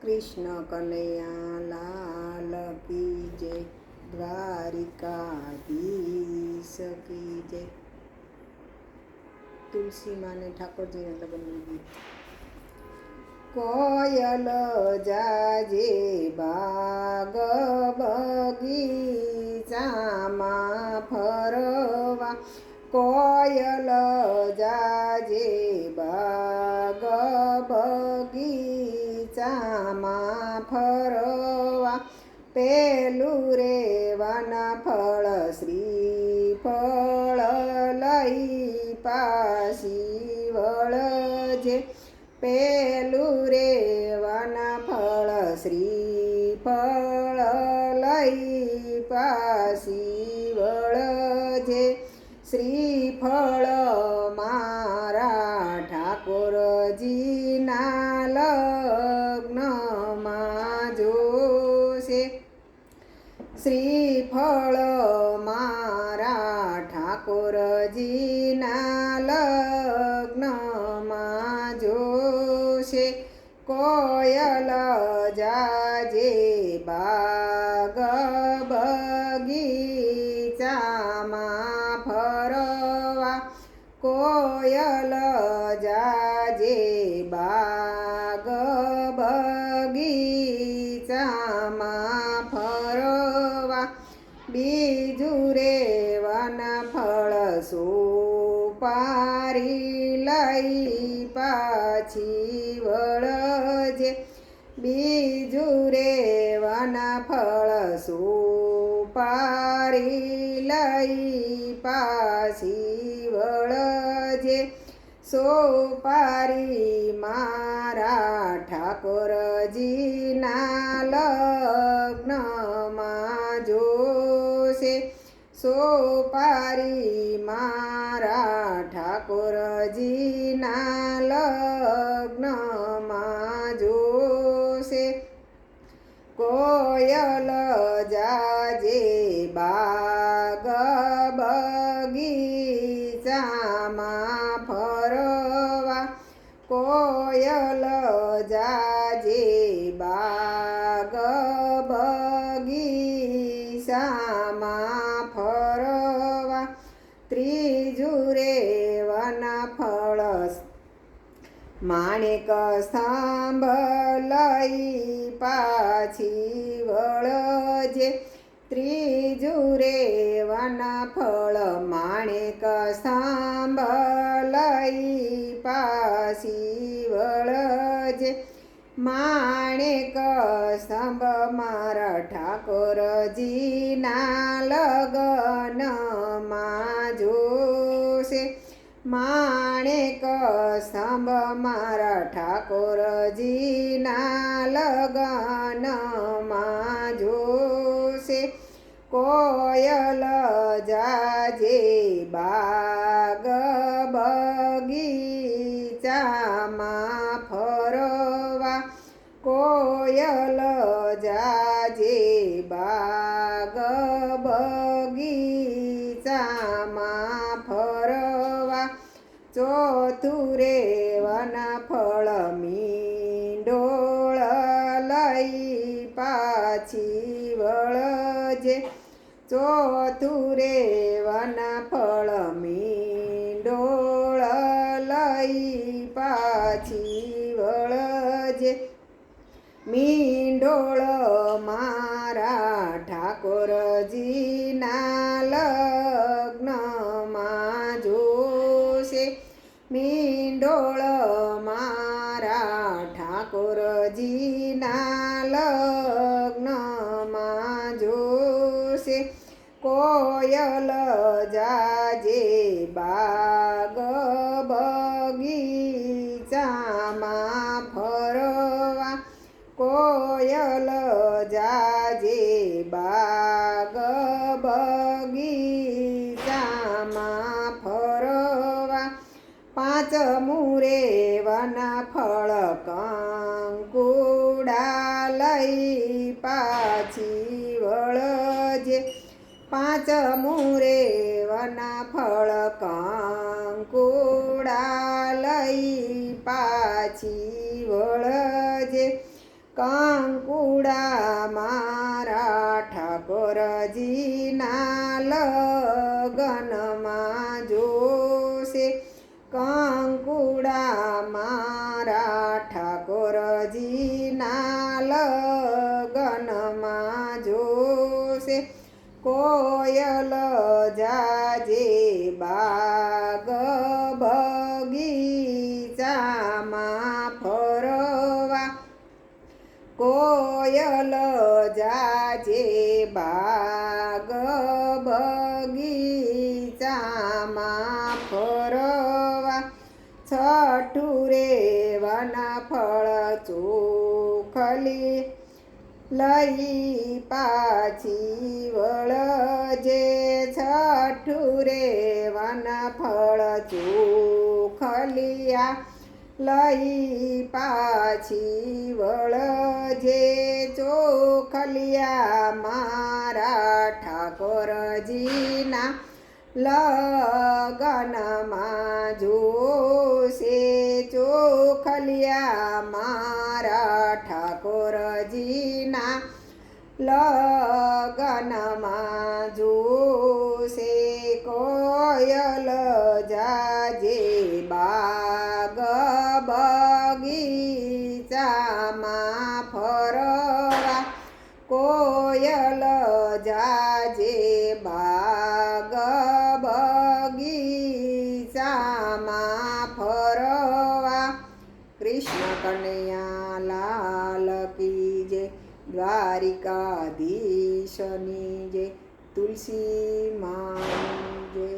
कृष्ण कन्हैया लाल की जय, દ્વારિકાધીશ की जय। तुलसी माँ ने ठाकुर जी ने लगन गीत। कोयल जाजे बाग बगीचाમાં ફરવા, કોયલ જાજે બાગ બગીચામાં ફરવા, પેલું રે વનફળ શ્રીફળ લઈ પાછી વળજે, પેલું રે વનફળ શ્રીફળ લઈ પાછી વળજે, શ્રીફળ મારા ઠાકોરજીના લગ્નમાં જોશે, શ્રીફળ મારા ઠાકોરજીના લગ્નમાં જોશે, કોયલ જાજે બાગ બગીચામાં ફરવા, કોયલ જાજે બાગ બગીચામાં ફરવા, બીજું રે વનફળ સોપારી લઈ પાછી વળજે, બીજું રે વનફળ સોપારી લઈ પાછી વળજે, સોપારી મારા ઠાકોરજીના લગ્નમાં જોશે, સોપારી મારા ઠાકોરજીના લગ્નમાં જોશે, કોયલ જાજે બાગ બગીચામાં ફરવા, કોયલ જાજે બાગ બગીચામાં ફરવા, ત્રીજું રે વનફળ માણેક સ્તંભ લઈ પાછી વળજે, ત્રીજું રે વનફળ માણેક સ્તંભ લઈ પાછી વળજે, માણેક સ્તંભ મારા ઠાકોરજીના લગ્નમાં જોશે, માણેક સ્તંભ મારા ઠાકોરજીના લગ્નમાં જોશે, કોયલ જાજે બાગ બગીચામાં ફરવા, કોયલ જાજે બાગ બગીચામાં ફરવા, ચોથું રે વનફળ મીંડોળ લઈ પાછી વળજે, ચોથું રે વનફળ મીંડોળ લઈ પાછી વળજે, મીંડોળ મારા ઠાકોરજીના લગ્નમાં જોશે, મીંડોળ મારા ઠાકોરજીના લગ્નમાં જોશે, કોયલ જાજે બાગ બગીચામાં ફરવા, કોયલ જાજે બાગ બગીચામાં ફરવા, પાંચમું રે વનફળ કંકુડા લઈ પાછી વળજે, પાંચમું રે વનફળ કંકુડા લઈ પાછી વળજે, કંકુડા મારા ઠાકોરજીના લગનમાં જોશે કંકુડા મારા ઠાકોરજીના લગનમાં જોશે કોયલ જાજે બાગ બગીચામાં ફરવા કોયલ જાજે બાગ બગીચામાં ફરવા છઠ્ઠું રે વનફળ ચોખલી લઈ પાછી વળજે છઠ્ઠું રે વનફળ ચોખલિયા લઈ પાછી વળજે ચોખલિયા મારા ઠાકોરજીના લગનમાં જોશે ચોખલિયા મારા ઠાકોરજીના લગનમાં જોશે કોયલ જાજે બાગ બગીચામાં ફરવા કોયલ જાજે બાગ બગીચામાં ફરવા કૃષ્ણ કનૈયા લાલ કી જય દ્વારિકાધીશની જય તુલસી માની જય